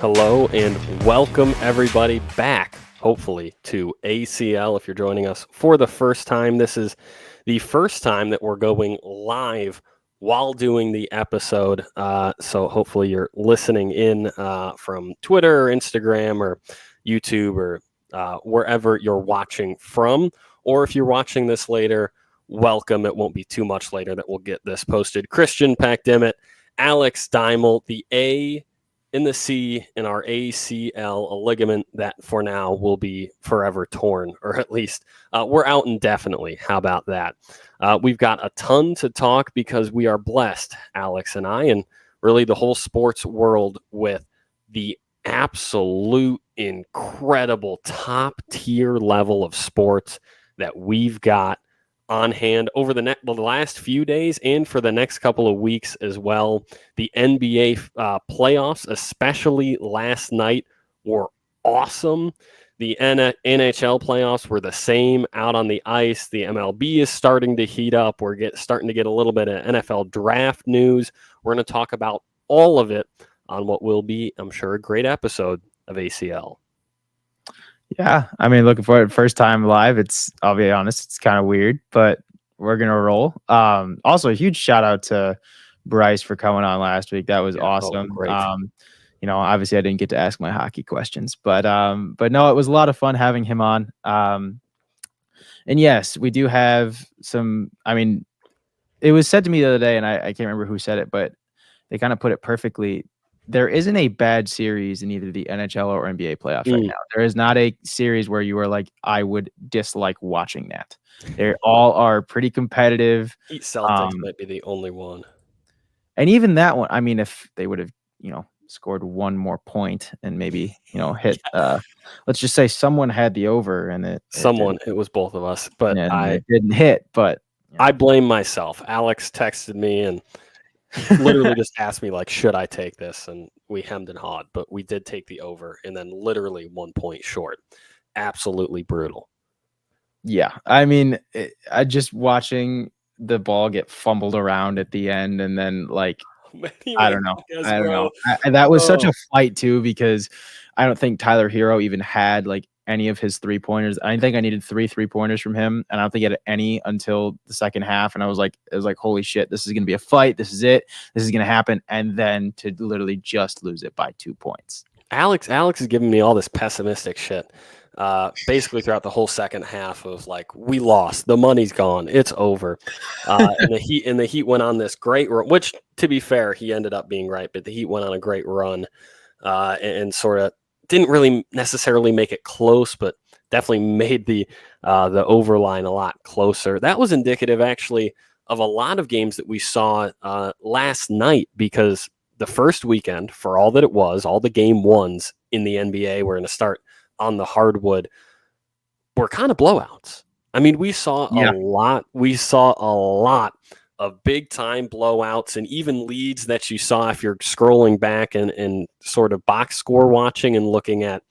Hello and welcome everybody back, hopefully, to ACL. If you're joining us for the first time, this is the first time that we're going live while doing the episode. So hopefully you're listening in from Twitter or Instagram or YouTube or wherever you're watching from. Or if you're watching this later, welcome. It won't be too much later that we'll get this posted. Christian Peck-Dimit, Alex Deimel, the A in the C in our ACL, a ligament that for now will be forever torn, or at least we're out indefinitely. How about that? We've got a ton to talk because we are blessed, Alex and I, and really the whole sports world, with the absolute incredible top tier level of sports that we've got on hand over the last few days and for the next couple of weeks as well. The NBA playoffs, especially last night, were awesome. The NHL playoffs were the same out on the ice. The MLB is starting to heat up. We're starting to get a little bit of NFL draft news. We're going to talk about all of it on what will be, I'm sure, a great episode of ACL. Yeah, I mean, looking forward. First time live. I'll be honest, it's kind of weird, but we're gonna roll. Also, a huge shout out to Bryce for coming on last week. That was awesome. Great. Obviously I didn't get to ask my hockey questions, but no, it was a lot of fun having him on. And yes, we do have some. I mean, it was said to me the other day, and I can't remember who said it, but they kind of put it perfectly. There isn't a bad series in either the NHL or NBA playoffs right now. There is not a series where you are like, I would dislike watching that. They all are pretty competitive. Heat Celtics might be the only one. And even that one, I mean, if they would have, scored one more point and maybe, hit, let's just say someone had the over and it was both of us, but it didn't hit, but I blame myself. Alex texted me and literally just asked me, like, should I take this? And we hemmed and hawed, but we did take the over and then literally 1 point short. Absolutely brutal. Yeah. I mean, I just watching the ball get fumbled around at the end and then I don't know. That was such a fight too, because I don't think Tyler Hero even had any of his 3-pointers. I think I needed 3 3-pointers from him, and I don't think he had any until the second half. And it was like, holy shit, this is going to be a fight. This is it. This is going to happen. And then to literally just lose it by 2 points. Alex is giving me all this pessimistic shit. Basically throughout the whole second half of we lost, the money's gone, it's over. And the Heat went on this great run, which to be fair, he ended up being right, but the Heat went on a great run and sort of didn't really necessarily make it close, but definitely made the overline a lot closer. That was indicative actually of a lot of games that we saw last night, because the first weekend, for all that it was, all the game ones in the NBA were going to start on the hardwood, were kind of blowouts. I mean, we saw a lot. We saw a lot of big time blowouts and even leads that you saw if you're scrolling back and sort of box score watching and looking at,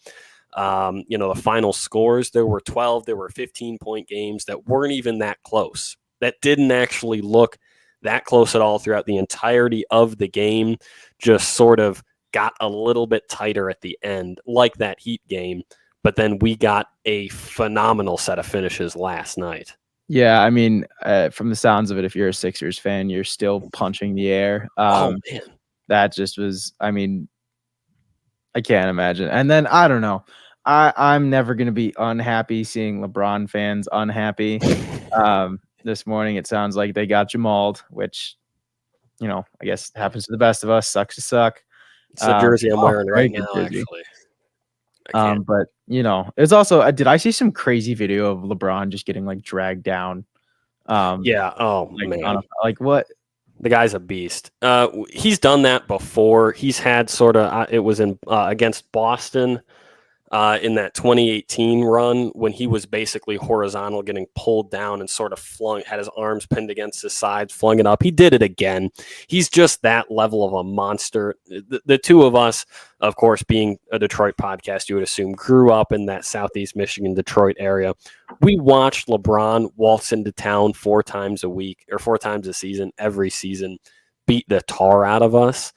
the final scores. There were 12, there were 15-point games that weren't even that close, that didn't actually look that close at all throughout the entirety of the game, just sort of got a little bit tighter at the end, like that Heat game. But then we got a phenomenal set of finishes last night. Yeah, I mean, from the sounds of it, if you're a Sixers fan, you're still punching the air. Man. That just was, I mean, I can't imagine. And then, I don't know. I'm never going to be unhappy seeing LeBron fans unhappy. This morning, it sounds like they got Jamal'd, which, I guess happens to the best of us. Sucks to suck. It's the jersey I'm wearing right now, actually. But it's also, did I see some crazy video of LeBron just getting dragged down? Yeah. Oh man. What? The guy's a beast. He's done that before. He's had sort of, it was in against Boston in that 2018 run when he was basically horizontal, getting pulled down and sort of had his arms pinned against his sides, flung it up. He did it again. He's just that level of a monster. The two of us, of course, being a Detroit podcast, you would assume, grew up in that Southeast Michigan, Detroit area. We watched LeBron waltz into town 4 times a week or 4 times a season, every season, beat the tar out of us.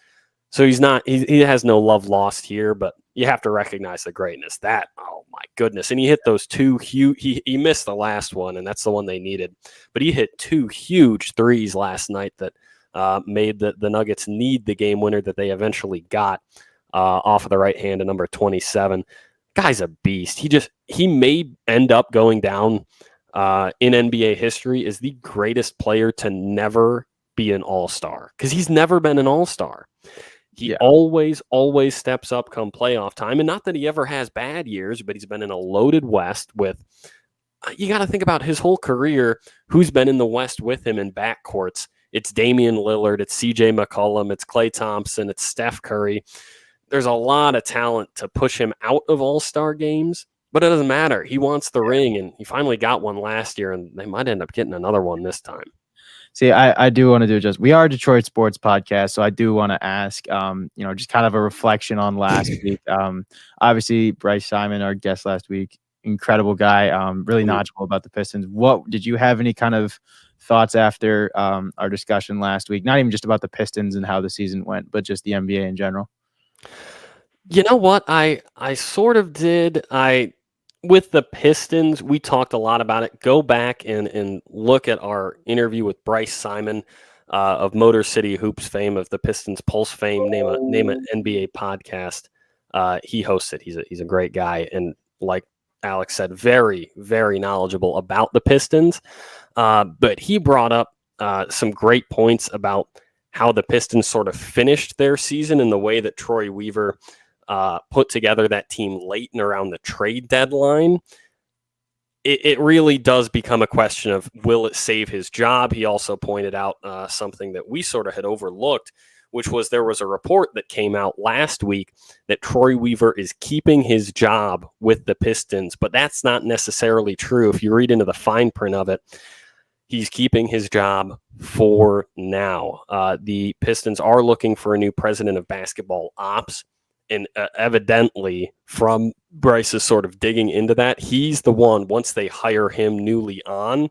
So he has no love lost here, but you have to recognize the greatness. That, oh my goodness. And he hit those two huge, he missed the last one, and that's the one they needed. But he hit two huge threes last night that made the Nuggets need the game winner that they eventually got off of the right hand of number 27. Guy's a beast. He may end up going down in NBA history as the greatest player to never be an all-star, because he's never been an all-star. He always steps up come playoff time. And not that he ever has bad years, but he's been in a loaded West with, you got to think about his whole career, who's been in the West with him in backcourts. It's Damian Lillard, it's CJ McCollum, it's Klay Thompson, it's Steph Curry. There's a lot of talent to push him out of all-star games, but it doesn't matter. He wants the ring, and he finally got one last year, and they might end up getting another one this time. See, I do want to do we are a Detroit sports podcast, so I do want to ask, just kind of a reflection on last week. Obviously, Bryce Simon, our guest last week, incredible guy, really knowledgeable about the Pistons. What did you have any kind of thoughts after our discussion last week? Not even just about the Pistons and how the season went, but just the NBA in general. You know what? I sort of did. With the Pistons, we talked a lot about it. Go back and look at our interview with Bryce Simon of Motor City Hoops fame, of the Pistons Pulse fame, name an NBA podcast. He hosts it. He's a great guy, and like Alex said, very, very knowledgeable about the Pistons. But he brought up some great points about how the Pistons sort of finished their season in the way that Troy Weaver put together that team late and around the trade deadline. It really does become a question of, will it save his job? He also pointed out something that we sort of had overlooked, which was there was a report that came out last week that Troy Weaver is keeping his job with the Pistons, but that's not necessarily true. If you read into the fine print of it, he's keeping his job for now. The Pistons are looking for a new president of basketball ops. And evidently, from Bryce's sort of digging into that, he's the one, once they hire him newly on,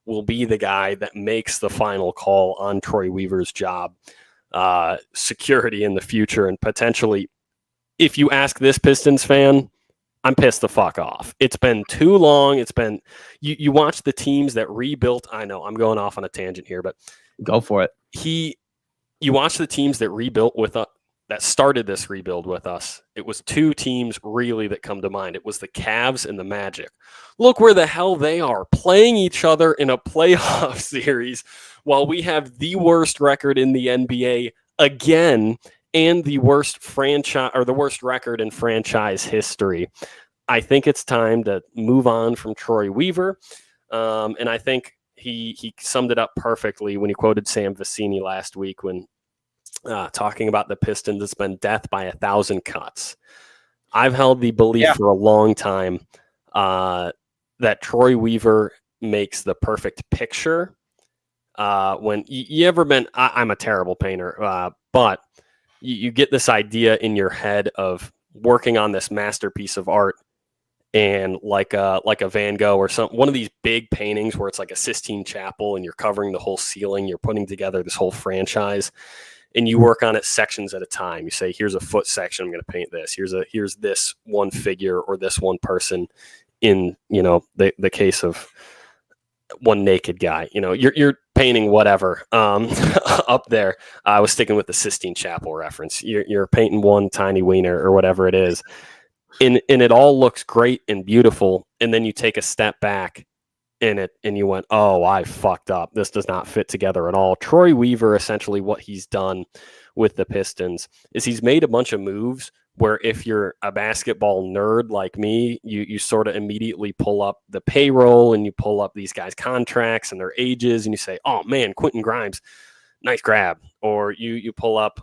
will be the guy that makes the final call on Troy Weaver's job security in the future. And potentially, if you ask this Pistons fan, I'm pissed the fuck off. It's been too long. It's been, you watch the teams that rebuilt. I know I'm going off on a tangent here, but go for it. You watch the teams that rebuilt with us, that started this rebuild with us. It was two teams really that come to mind. It was the Cavs and the Magic. Look where the hell they are, playing each other in a playoff series while we have the worst record in the NBA again, and the worst franchise, or the worst record in franchise history. I think it's time to move on from Troy Weaver. And I think he summed it up perfectly when he quoted Sam Vecini last week when talking about the Pistons. It's been death by 1,000 cuts. I've held the belief for a long time that Troy Weaver makes the perfect picture. When you ever been, I'm a terrible painter, but you get this idea in your head of working on this masterpiece of art, and like a Van Gogh or one of these big paintings where it's like a Sistine Chapel and you're covering the whole ceiling, you're putting together this whole franchise, and you work on it sections at a time. You say, here's a foot section, I'm going to paint this. Here's this one figure or this one person in, the case of one naked guy. You're painting whatever up there. I was sticking with the Sistine Chapel reference. You're painting one tiny wiener or whatever it is. And it all looks great and beautiful. And then you take a step back in it and you went, oh, I fucked up. This does not fit together at all. Troy Weaver, essentially what he's done with the Pistons is he's made a bunch of moves where if you're a basketball nerd like me, you sort of immediately pull up the payroll and you pull up these guys' contracts and their ages and you say, oh man, Quentin Grimes, nice grab. Or you pull up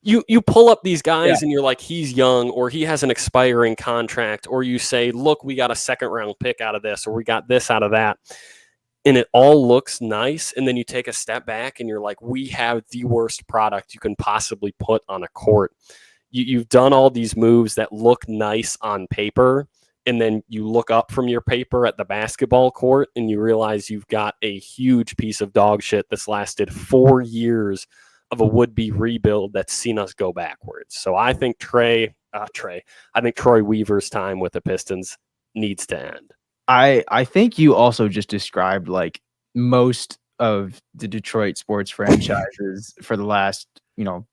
You pull up these guys and you're like, he's young, or he has an expiring contract, or you say, look, we got a second round pick out of this, or we got this out of that. And it all looks nice. And then you take a step back and you're like, we have the worst product you can possibly put on a court. You've done all these moves that look nice on paper. And then you look up from your paper at the basketball court and you realize you've got a huge piece of dog shit that's lasted 4 years of a would-be rebuild that's seen us go backwards. So I think Troy Weaver's time with the Pistons needs to end. I think you also just described like most of the Detroit sports franchises for the last,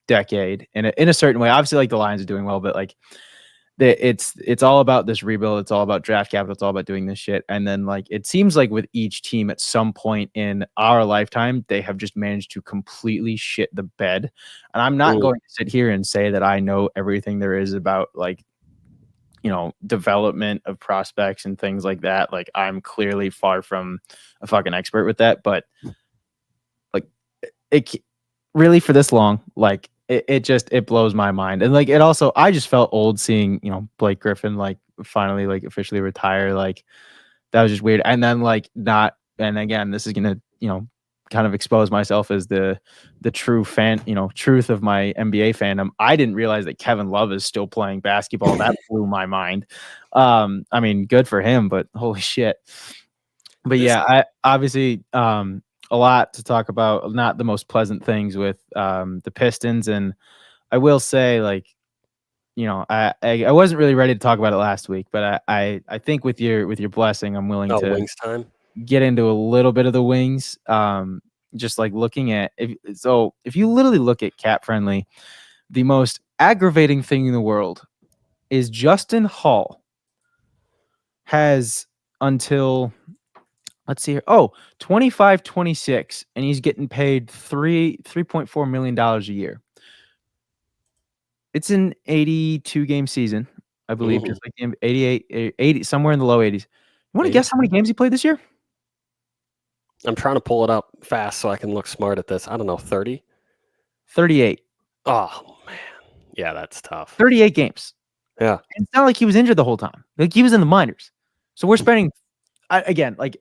decade in a certain way. Obviously, like the Lions are doing well, but like it's all about this rebuild. It's all about draft capital. It's all about doing this shit. And then like it seems like with each team at some point in our lifetime, they have just managed to completely shit the bed. And I'm not going to sit here and say that I know everything there is about like, development of prospects and things like that. Like I'm clearly far from a fucking expert with that, but like it really for this long, like it blows my mind. And like it also, I just felt old seeing, Blake Griffin like finally like officially retire. Like that was just weird. And then like not, and again, this is gonna, kind of expose myself as the true fan, truth of my NBA fandom. I didn't realize that Kevin Love is still playing basketball. That blew my mind. I mean, good for him, but holy shit. But yeah, I obviously a lot to talk about, not the most pleasant things with the Pistons. And I will say, like, I wasn't really ready to talk about it last week, but I think with your blessing, I'm willing to Wings time. Get into a little bit of the Wings. Just like looking at if you literally look at Cap Friendly, the most aggravating thing in the world is Justin Hall has until, let's see here. 25-26, and he's getting paid $3.4 million a year. It's an 82 game season, I believe, just like 88, 80, somewhere in the low 80s. You want to guess how many games he played this year? I'm trying to pull it up fast so I can look smart at this. I don't know, 30? 38. Oh, man. Yeah, that's tough. 38 games. Yeah. It's not like he was injured the whole time. Like he was in the minors. So we're spending, again, like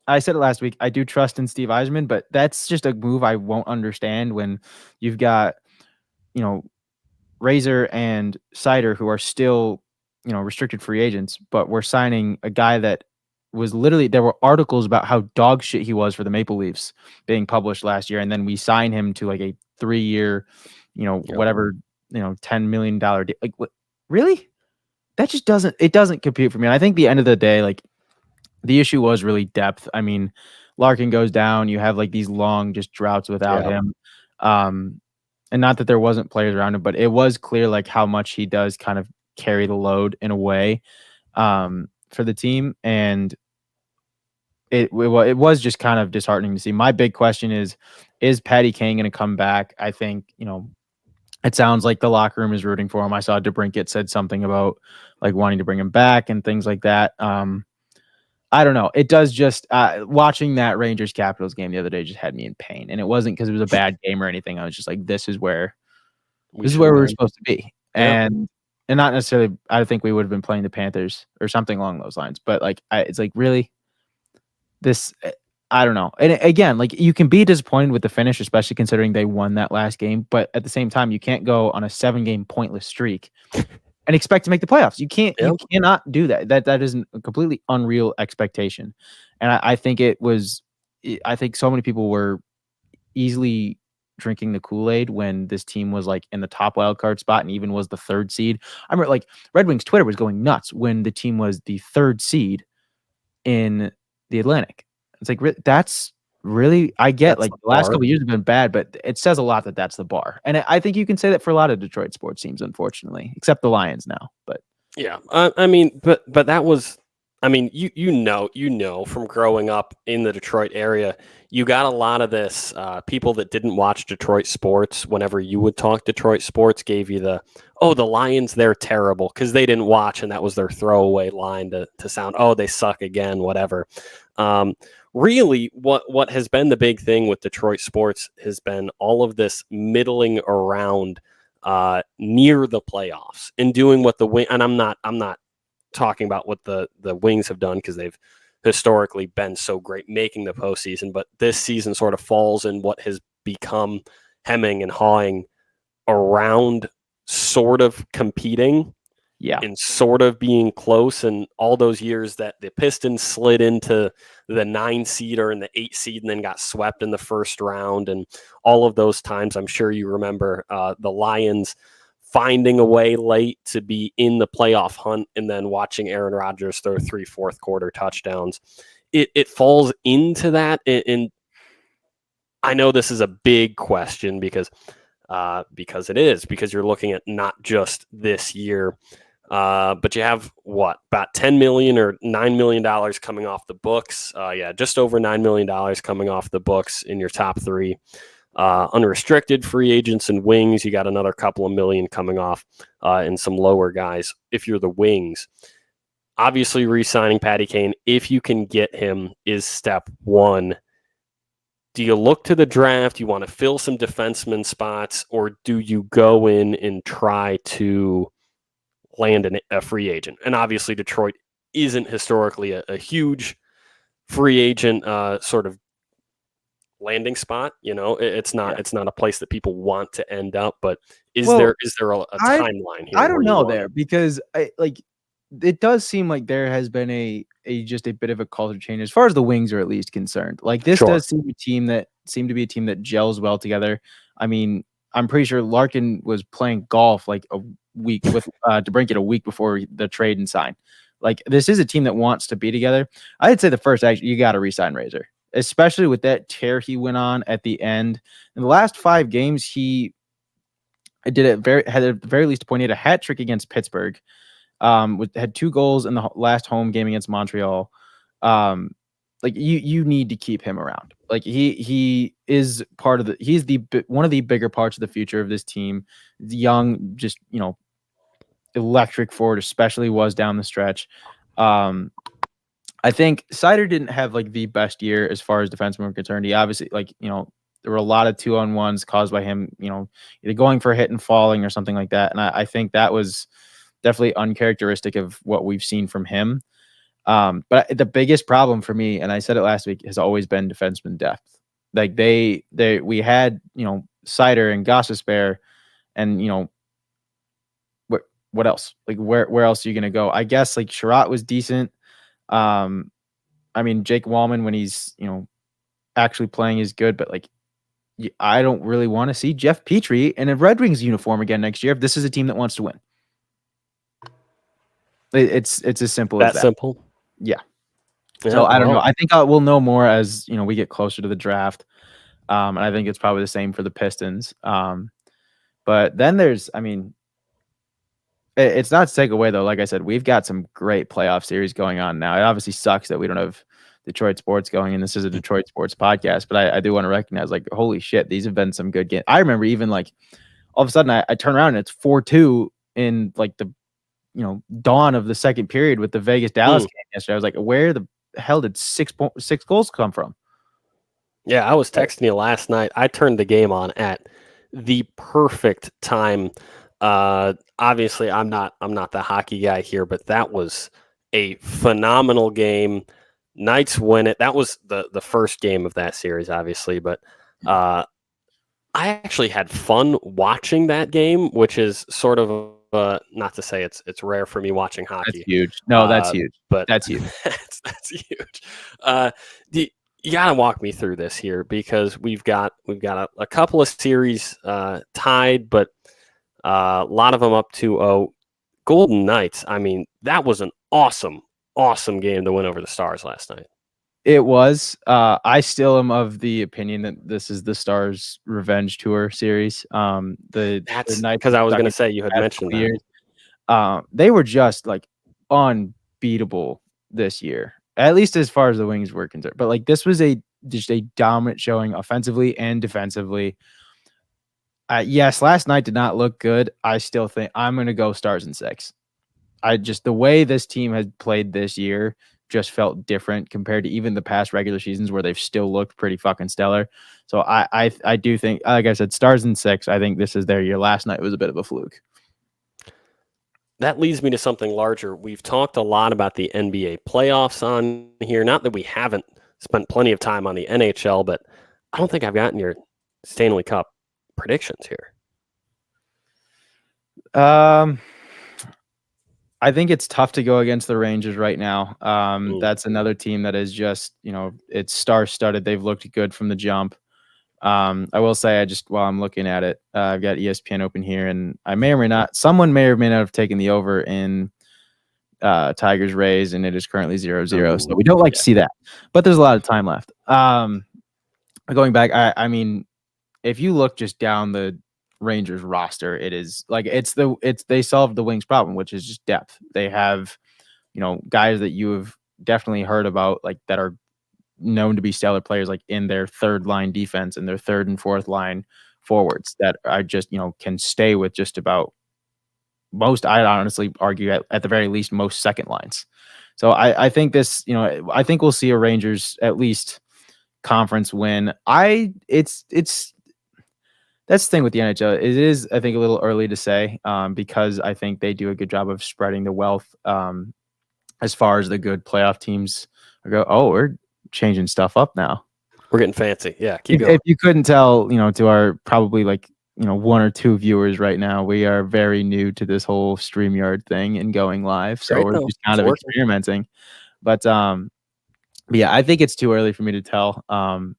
I said it last week, I do trust in Steve Yzerman, but that's just a move I won't understand when you've got, Razor and Sider, who are still, restricted free agents, but we're signing a guy that was literally, there were articles about how dog shit he was for the Maple Leafs being published last year. And then we sign him to like a 3-year, whatever, $10 million deal. Like, what, really? That just doesn't compute for me. And I think the end of the day, like the issue was really depth. I mean, Larkin goes down, you have like these long just droughts without him. And not that there wasn't players around him, but it was clear like how much he does kind of carry the load in a way for the team. And it was just kind of disheartening to see. My big question is Patty Kane going to come back? I think, it sounds like the locker room is rooting for him. I saw DeBrincat said something about like wanting to bring him back and things like that. I don't know. It does just watching that Rangers Capitals game the other day just had me in pain, and it wasn't because it was a bad game or anything. I was just like, this is where we were supposed to be, and not necessarily. I think we would have been playing the Panthers or something along those lines. But like, it's like really this. I don't know. And again, like you can be disappointed with the finish, especially considering they won that last game. But at the same time, you can't go on a 7-game pointless streak and expect to make the playoffs. You can't. You cannot do that. That is a completely unreal expectation. And I think it was. I think so many people were easily drinking the Kool-Aid when this team was like in the top wild card spot and even was the 3rd seed. I remember like Red Wings Twitter was going nuts when the team was the 3rd seed in the Atlantic. It's like that's really, I get like the last couple of years have been bad, but it says a lot that that's the bar. And I think you can say that for a lot of Detroit sports teams, unfortunately, except the Lions now. But yeah, I mean, but that was, I mean, you know from growing up in the Detroit area, you got a lot of this people that didn't watch Detroit sports. Whenever you would talk Detroit sports, gave you the Lions, they're terrible because they didn't watch, and that was their throwaway line to sound, they suck again, whatever. Really, what has been the big thing with Detroit sports has been all of this middling around near the playoffs and doing what the wing. And I'm not talking about what the Wings have done because they've historically been so great making the postseason, but this season sort of falls in what has become hemming and hawing around sort of competing. in sort of being close, and all those years that the Pistons slid into the 9 seed or in the 8 seed and then got swept in the first round, and all of those times, I'm sure you remember the Lions finding a way late to be in the playoff hunt and then watching Aaron Rodgers throw 3 fourth quarter touchdowns. It falls into that, and I know this is a big question because it is, because you're looking at not just this year, but you have about $10 million or $9 million coming off the books. Just over $9 million coming off the books in your top 3. Unrestricted free agents and wings, you got another couple of million coming off, and some lower guys if you're the wings. Obviously, re-signing Patty Kane, if you can get him, is step one. Do you look to the draft? You want to fill some defenseman spots, or do you go in and try to land a free agent? And obviously, Detroit isn't historically a huge free agent sort of landing spot. It's not a place that people want to end up. But is there a timeline here? I don't know there, because it does seem like there has been just a bit of a culture change as far as the wings are at least concerned. Like, this does seem to be a team that gels well together. I mean, I'm pretty sure Larkin was playing golf like a week with DeBrincat a week before the trade and sign. Like, this is a team that wants to be together. I'd say the first action, you got to re-sign Razor, especially with that tear he went on at the end. In the last 5 games, he had at the very least a point. He had a hat trick against Pittsburgh. Had 2 goals in the last home game against Montreal. Like, you need to keep him around. Like, he is he's one of the bigger parts of the future of this team. The young, just, electric forward, especially was down the stretch. I think Seider didn't have like the best year as far as defensemen were concerned. He obviously, there were a lot of 2-on-1s caused by him, either going for a hit and falling or something like that. And I think that was definitely uncharacteristic of what we've seen from him. But the biggest problem for me, and I said it last week, has always been defenseman depth. Like, we had, Seider and Gostisbehere, and what else? Like, where else are you gonna go? I guess like Sherratt was decent. I mean, Jake Wallman, when he's actually playing, is good, but like, I don't really want to see Jeff Petrie in a Red Wings uniform again next year if this is a team that wants to win. It's as simple as that. Simple. Yeah. So I don't know. I think we'll know more as we get closer to the draft. And I think it's probably the same for the Pistons. But then there's, it's not to take away though. Like I said, we've got some great playoff series going on now. It obviously sucks that we don't have Detroit sports going, and this is a Detroit sports podcast. But I do want to recognize, like, holy shit, these have been some good games. I remember even like all of a sudden I turn around and it's 4-2 in like the dawn of the second period with the Vegas Dallas game yesterday. I was like, where the hell did 6 goals come from? Yeah, I was texting you last night. I turned the game on at the perfect time. Obviously, I'm not the hockey guy here, but that was a phenomenal game. Knights win it. That was the first game of that series, obviously, but I actually had fun watching that game, which is sort of not to say it's rare for me watching hockey. That's huge. No, that's huge. But that's huge. that's huge. You gotta walk me through this here, because we've got a couple of series tied, but a lot of them up 2-0. Golden Knights. I mean, that was an awesome game to win over the Stars last night. It was. I still am of the opinion that this is the Stars' revenge tour series. That's because I was going to say, you had mentioned that. They were just like unbeatable this year, at least as far as the Wings were concerned. But like, this was just a dominant showing offensively and defensively. Yes, last night did not look good. I still think I'm going to go Stars in 6. The way this team has played this year just felt different compared to even the past regular seasons where they've still looked pretty fucking stellar. So I do think, like I said, Stars in 6. I think this is their year. Last night was a bit of a fluke. That leads me to something larger. We've talked a lot about the NBA playoffs on here. Not that we haven't spent plenty of time on the NHL, but I don't think I've gotten your Stanley Cup predictions here. I think it's tough to go against the Rangers right now. That's another team that is just, it's star-studded. They've looked good from the jump. I will say, while I'm looking at it, I've got ESPN open here, and someone may or may not have taken the over in Tigers Rays, and it is currently 0-0. So we don't like to see that, but there's a lot of time left. Going back, I mean, if you look just down the Rangers roster, it is like they solved the Wings problem, which is just depth. They have, guys that you have definitely heard about, like that are known to be stellar players, like in their third line defense and their third and fourth line forwards that are just, can stay with just about most, I'd honestly argue at the very least, most second lines. So I think this, I think we'll see a Rangers at least conference win. That's the thing with the NHL. It is, I think, a little early to say because I think they do a good job of spreading the wealth as far as the good playoff teams go. Oh, we're changing stuff up now. We're getting fancy. Yeah, keep going. If you couldn't tell, to our probably one or two viewers right now, we are very new to this whole StreamYard thing and going live. So we're just kind of experimenting. But yeah, I think it's too early for me to tell.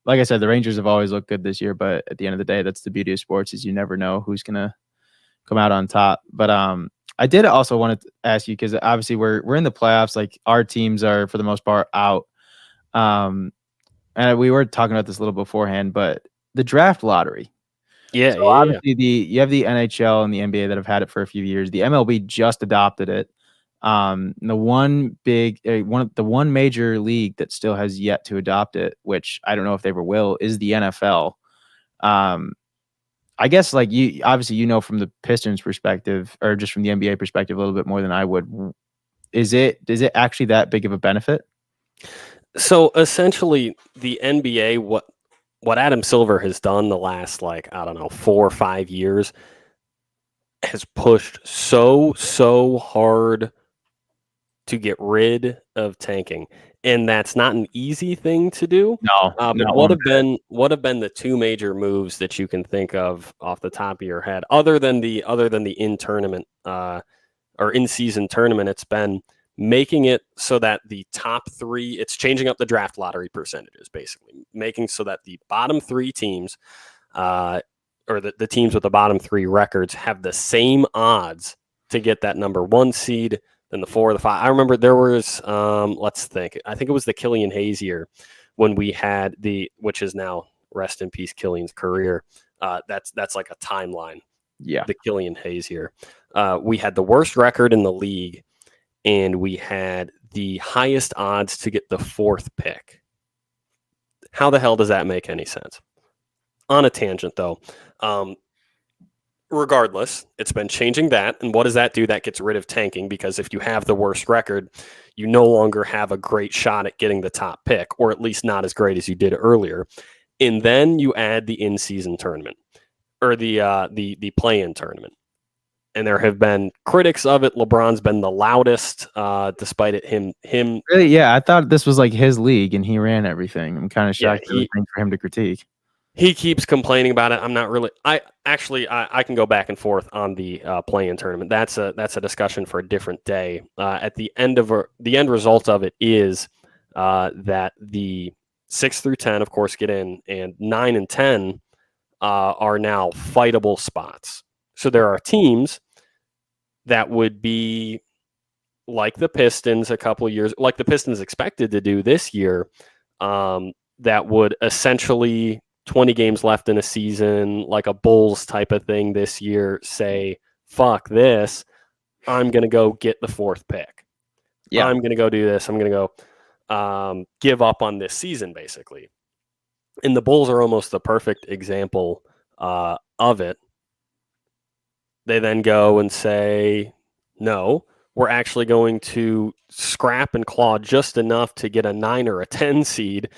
Like I said, the Rangers have always looked good this year, but at the end of the day, that's the beauty of sports, is you never know who's gonna come out on top. But I did also want to ask you, because obviously we're in the playoffs. Like, our teams are for the most part out. And we were talking about this a little beforehand, but the draft lottery. Obviously you have the NHL and the NBA that have had it for a few years. The MLB just adopted it. The one major league that still has yet to adopt it, which I don't know if they ever will, is the NFL. I guess, like, you obviously, from the Pistons perspective, or just from the NBA perspective, a little bit more than I would. Is it actually that big of a benefit? So essentially, the NBA, what Adam Silver has done the last, 4 or 5 years, has pushed so hard to get rid of tanking, and that's not an easy thing to do. No, but what have been the two major moves that you can think of off the top of your head, other than the in tournament or in season tournament? It's been making it so that the top three, it's changing up the draft lottery percentages, basically making so that the bottom three teams, or the teams with the bottom three records, have the same odds to get that number 1 seed than the 4 or the 5. I remember there was, let's think, I think it was the Killian Hayes year when we had which is now, rest in peace, Killian's career. That's like a timeline. Yeah. The Killian Hayes year. We had the worst record in the league, and we had the highest odds to get the 4th pick. How the hell does that make any sense? On a tangent, though. Regardless, it's been changing that. And what does that do? That gets rid of tanking, because if you have the worst record, you no longer have a great shot at getting the top pick, or at least not as great as you did earlier. And then you add the in-season tournament, or the play-in tournament. And there have been critics of it. LeBron's been the loudest, despite it him. Really, yeah, I thought this was like his league and he ran everything. I'm kind of shocked for him to critique. He keeps complaining about it. I'm not really. I can go back and forth on the play-in tournament. That's a discussion for a different day. At the end result of it is that the 6 through 10, of course, get in, and 9 and 10 are now fightable spots. So there are teams that would be like the Pistons a couple of years, like the Pistons expected to do this year, that would essentially, 20 games left in a season, like a Bulls type of thing this year, say, fuck this, I'm going to go get the 4th pick. Yeah. I'm going to go do this. I'm going to go give up on this season, basically. And the Bulls are almost the perfect example of it. They then go and say, no, we're actually going to scrap and claw just enough to get a 9 or a 10 seed,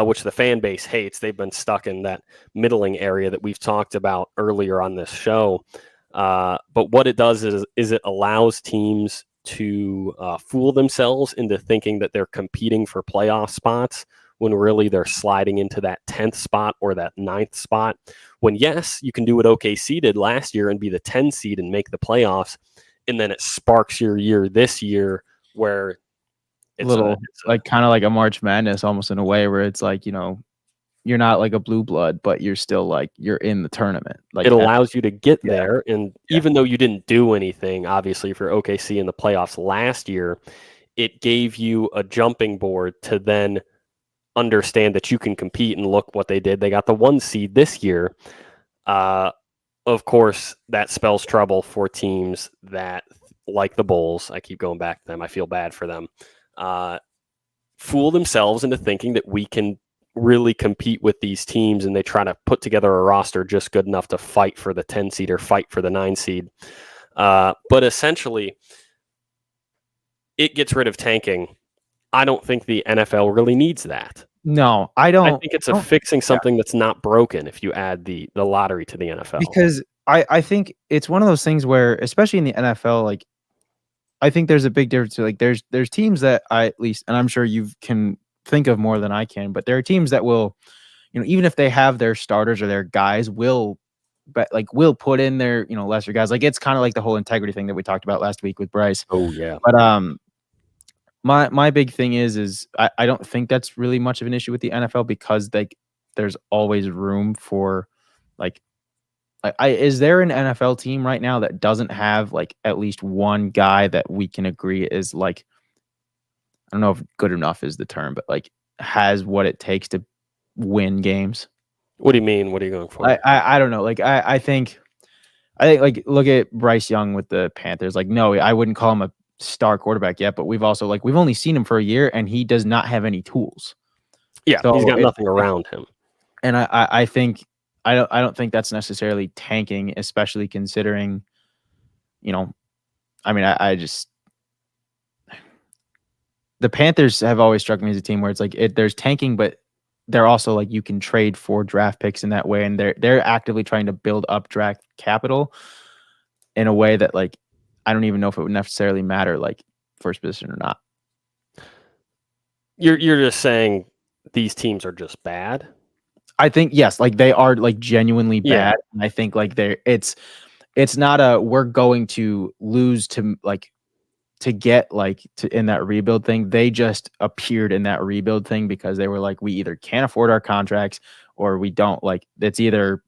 which the fan base hates. They've been stuck in that middling area that we've talked about earlier on this show. But what it does is it allows teams to fool themselves into thinking that they're competing for playoff spots, when really they're sliding into that 10th spot or that 9th spot. When, yes, you can do what OKC did last year and be the 10 seed and make the playoffs and then it sparks your year this year where it's kind of like a March Madness almost in a way where it's like, you're not like a blue blood, but you're still like you're in the tournament. Like it allows you to get there, and even though you didn't do anything, obviously for OKC in the playoffs last year, it gave you a jumping board to then understand that you can compete. And look what they did. They got the 1 seed this year. Of course, that spells trouble for teams that, like the Bulls, I keep going back to them, I feel bad for them, fool themselves into thinking that we can really compete with these teams, and they try to put together a roster just good enough to fight for the 10 seed or fight for the 9 seed. But essentially, it gets rid of tanking. I don't think the NFL really needs that. No, I don't. I think it's fixing something that's not broken if you add the lottery to the NFL. Because I think it's one of those things where, especially in the NFL, like I think there's a big difference. Like there's teams that I at least, and I'm sure you can think of more than I can, but there are teams that will, even if they have their starters or their guys, will put in their, lesser guys. Like it's kind of like the whole integrity thing that we talked about last week with Bryce. Oh yeah. But my big thing is I don't think that's really much of an issue with the NFL because there's always room for is there an NFL team right now that doesn't have like at least one guy that we can agree is like, I don't know if good enough is the term, but like has what it takes to win games? What do you mean? What are you going for? I don't know. Like I think like look at Bryce Young with the Panthers. Like no, I wouldn't call him a star quarterback yet, but we've only seen him for a year and he does not have any tools. Yeah, so he's got nothing around him. And I think I don't think that's necessarily tanking, especially considering, I just the Panthers have always struck me as a team where it's like there's tanking, but they're also like you can trade for draft picks in that way, and they're actively trying to build up draft capital in a way that like I don't even know if it would necessarily matter like first position or not. You're just saying these teams are just bad? I think yes, like they are like genuinely bad. Yeah. And I think like it's not we're going to lose to get in that rebuild thing. They just appeared in that rebuild thing because they were like, we either can't afford our contracts or we don't. Like it's either,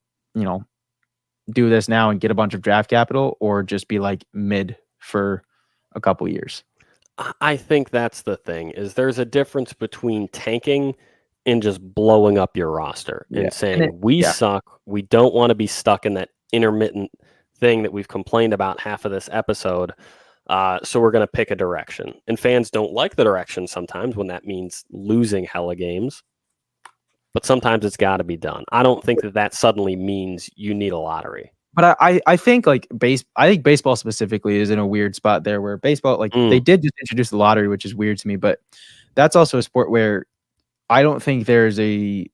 do this now and get a bunch of draft capital or just be like mid for a couple years. I think that's the thing is there's a difference between tanking and just blowing up your roster and saying we suck. We don't want to be stuck in that intermittent thing that we've complained about half of this episode. So we're going to pick a direction. And fans don't like the direction sometimes when that means losing hella games. But sometimes it's got to be done. I don't think that suddenly means you need a lottery. But I think I think baseball specifically is in a weird spot there where baseball, they did just introduce the lottery, which is weird to me. But that's also a sport where I don't think there isn't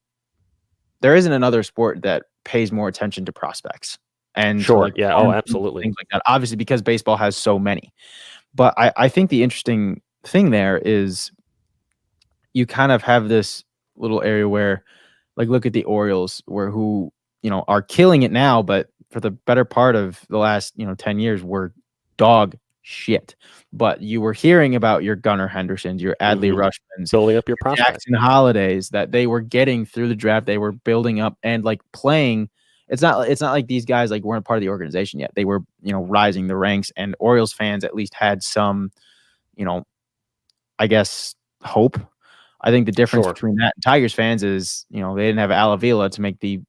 another sport that pays more attention to prospects. And sure, absolutely. Things like that. Obviously, because baseball has so many. But I think the interesting thing there is you kind of have this little area where, look at the Orioles, who are killing it now, but for the better part of the last 10 years were dog shit. But you were hearing about your Gunnar Hendersons, your Adley Rutschmans, building up your prospects, Jackson Holidays that they were getting through the draft. They were building up and playing. It's not like these guys weren't part of the organization yet. They were rising the ranks, and Orioles fans at least had some I guess hope. I think the difference between that and Tigers fans is, they didn't have Al Avila to make the,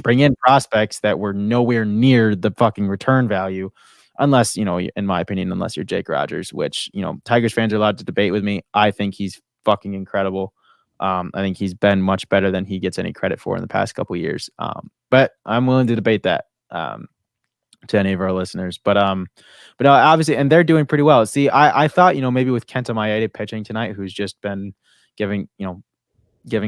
bring in prospects that were nowhere near the fucking return value, unless, in my opinion, unless you're Jake Rogers, which, Tigers fans are allowed to debate with me. I think he's fucking incredible. I think he's been much better than he gets any credit for in the past couple of years. But I'm willing to debate that to any of our listeners. But obviously, and they're doing pretty well. See, I thought, maybe with Kenta Maeda pitching tonight, who's just been giving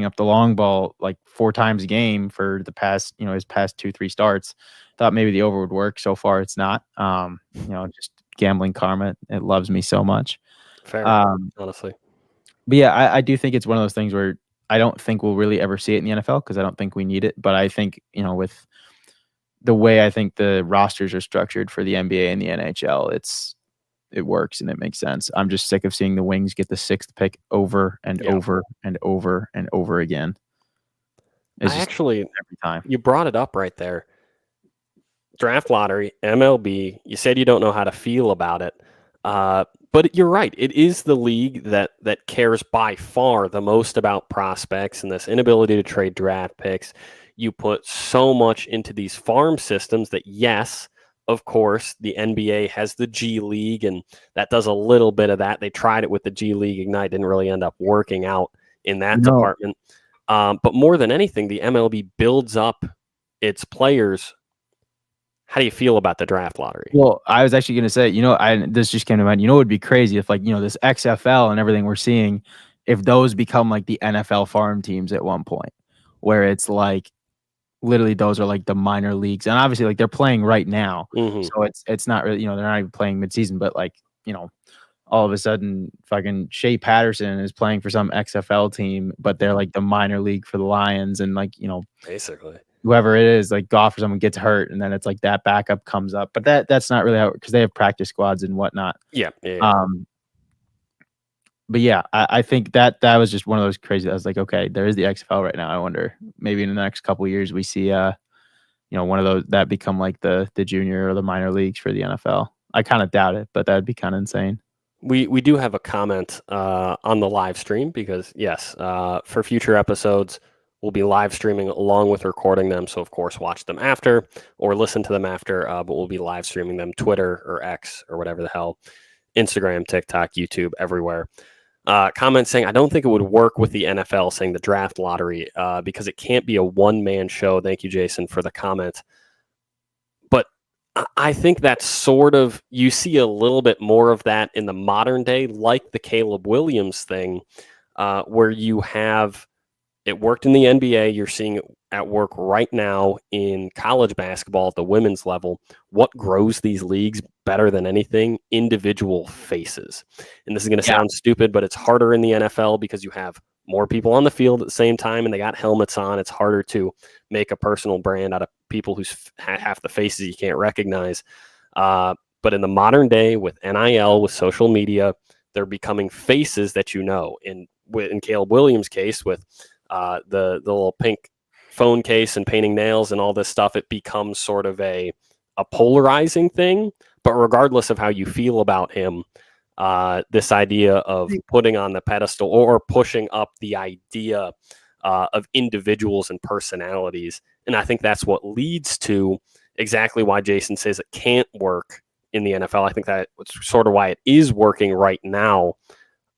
up the long ball 4 times a game for the past, his past 2-3 starts. Thought maybe the over would work. So far, it's not. Just gambling karma. It loves me so much. Fair, honestly. But yeah, I do think it's one of those things where I don't think we'll really ever see it in the NFL because I don't think we need it. But I think, with the way I think the rosters are structured for the NBA and the NHL, it's it works and it makes sense. I'm just sick of seeing the Wings get the 6th pick over and over and over and over again. It's every time. You brought it up right there. Draft lottery, MLB. You said you don't know how to feel about it, but you're right. It is the league that cares by far the most about prospects and this inability to trade draft picks. You put so much into these farm systems that, yes, of course, the NBA has the G League, and that does a little bit of that. They tried it with the G League Ignite, didn't really end up working out in that department. But more than anything, the MLB builds up its players. How do you feel about the draft lottery? Well, I was actually going to say, this just came to mind. It would be crazy if, this XFL and everything we're seeing, if those become like the NFL farm teams at one point, where it's like literally those are like the minor leagues, and obviously like they're playing right now, so it's not really, they're not even playing midseason, but like all of a sudden fucking Shea Patterson is playing for some XFL team, but they're like the minor league for the Lions, and basically whoever it is, like golf or someone gets hurt, and then it's like that backup comes up. But that's not really how, because they have practice squads and whatnot. Yeah. But yeah, I think that was just one of those crazy. I was like, okay, there is the XFL right now. I wonder maybe in the next couple of years we see one of those that become like the junior or the minor leagues for the NFL. I kind of doubt it, but that'd be kind of insane. We do have a comment on the live stream because, yes, for future episodes, we'll be live streaming along with recording them. So, of course, watch them after or listen to them after, but we'll be live streaming them Twitter or X or whatever the hell, Instagram, TikTok, YouTube, everywhere. Comment saying, I don't think it would work with the NFL, saying the draft lottery because it can't be a one-man show. Thank you, Jason, for the comment. But I think that's sort of, you see a little bit more of that in the modern day, like the Caleb Williams thing, where you have, it worked in the NBA. You're seeing it at work right now in college basketball at the women's level. What grows these leagues better than anything? Individual faces. And this is going to sound stupid, but it's harder in the NFL because you have more people on the field at the same time and they got helmets on. It's harder to make a personal brand out of people who half the faces you can't recognize. But in the modern day with NIL, with social media, they're becoming faces that you know. In Caleb Williams' case with the little pink phone case and painting nails and all this stuff, it becomes sort of a polarizing thing. But regardless of how you feel about him, this idea of putting on the pedestal or pushing up the idea of individuals and personalities, and I think that's what leads to exactly why Jason says it can't work in the NFL. I think that's sort of why it is working right now,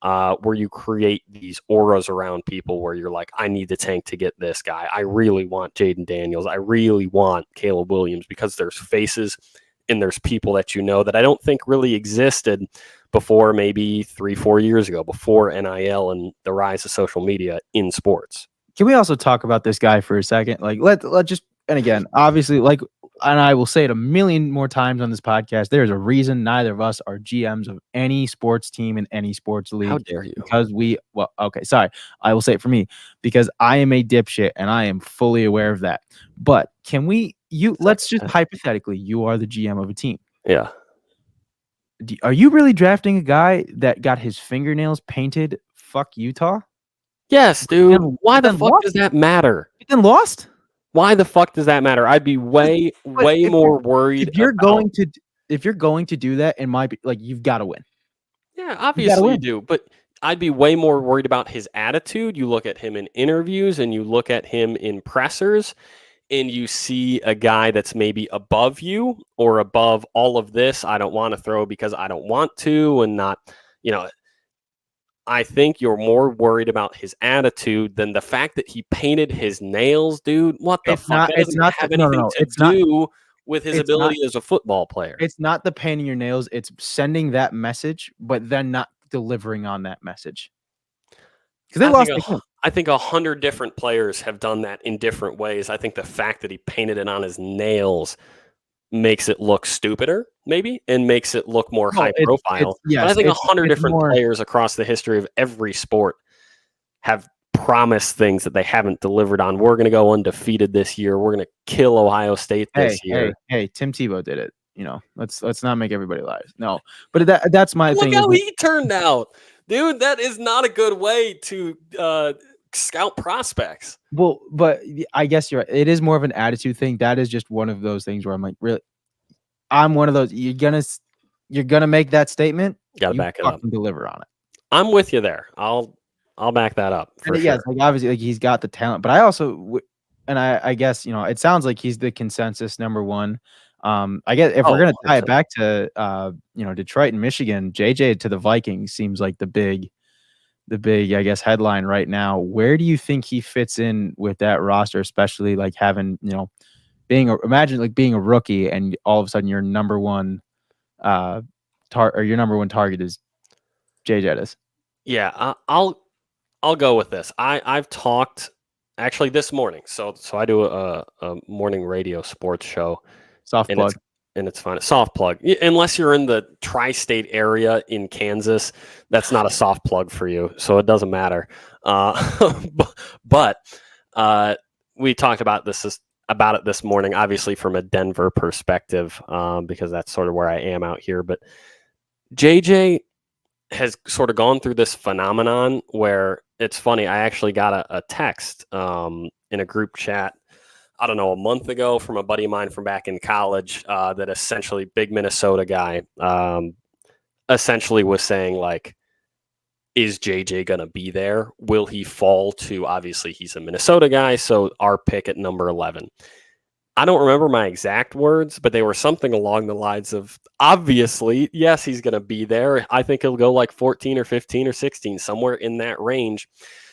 where you create these auras around people where you're like, I need the tank to get this guy. I really want Jaden Daniels. I really want Caleb Williams, because there's faces and there's people that you know that I don't think really existed before maybe 3-4 years ago, before NIL and the rise of social media in sports. Can we also talk about this guy for a second? Like, let just, and again, obviously, like, and I will say it a million more times on this podcast, there's a reason neither of us are GMs of any sports team in any sports league. How dare you? Because sorry, I will say it for me, because I am a dipshit and I am fully aware of that. But let's just hypothetically, you are the GM of a team. Yeah. Are you really drafting a guy that got his fingernails painted? Fuck Utah. Yes, dude. Why the fuck does that matter? You then lost. Why the fuck does that matter? I'd be way more worried. If you're going to do that, it might be like, you've got to win. Yeah, obviously you do. But I'd be way more worried about his attitude. You look at him in interviews and you look at him in pressers, and you see a guy that's maybe above you or above all of this. I don't want to throw because I don't want to, and not, I think you're more worried about his attitude than the fact that he painted his nails, dude. What the fuck? That doesn't have anything to do with his ability as a football player. It's not the painting your nails. It's sending that message, but then not delivering on that message. Because they lost the game. I think 100 different players have done that in different ways. I think the fact that he painted it on his nails makes it look stupider, maybe, and makes it look more high profile. But I think 100 different players across the history of every sport have promised things that they haven't delivered on. We're going to go undefeated this year. We're going to kill Ohio State this year. Hey, Tim Tebow did it. let's not make everybody liars. No, but that's my thing. Look how he turned out, dude. That is not a good way to scout prospects. Well, but I guess you're right. It is more of an attitude thing. That is just one of those things where I'm like, really, I'm one of those. You're gonna make that statement. Got to back it up and deliver on it. I'm with you there. I'll back that up. Yes, like obviously, like he's got the talent, but I also, and I guess it sounds like he's the consensus number one. I guess if we're gonna tie it back to Detroit and Michigan, JJ to the Vikings seems like the big I guess headline right now. Where do you think he fits in with that roster, especially like having imagine being a rookie and all of a sudden your number one target is Jay Jettis. Yeah, I'll go with this. I've talked actually this morning. So I do a morning radio sports show. Soft plug. It's fine. Soft plug. Unless you're in the tri-state area in Kansas, that's not a soft plug for you. So it doesn't matter. But we talked about it this morning, obviously from a Denver perspective, because that's sort of where I am out here. But JJ has sort of gone through this phenomenon where it's funny. I actually got a text in a group chat, I don't know, a month ago from a buddy of mine from back in college that essentially, big Minnesota guy, essentially was saying, like, is JJ going to be there? Will he fall to, obviously he's a Minnesota guy, so our pick at number 11. I don't remember my exact words, but they were something along the lines of, obviously, yes, he's going to be there. I think he'll go like 14 or 15 or 16, somewhere in that range.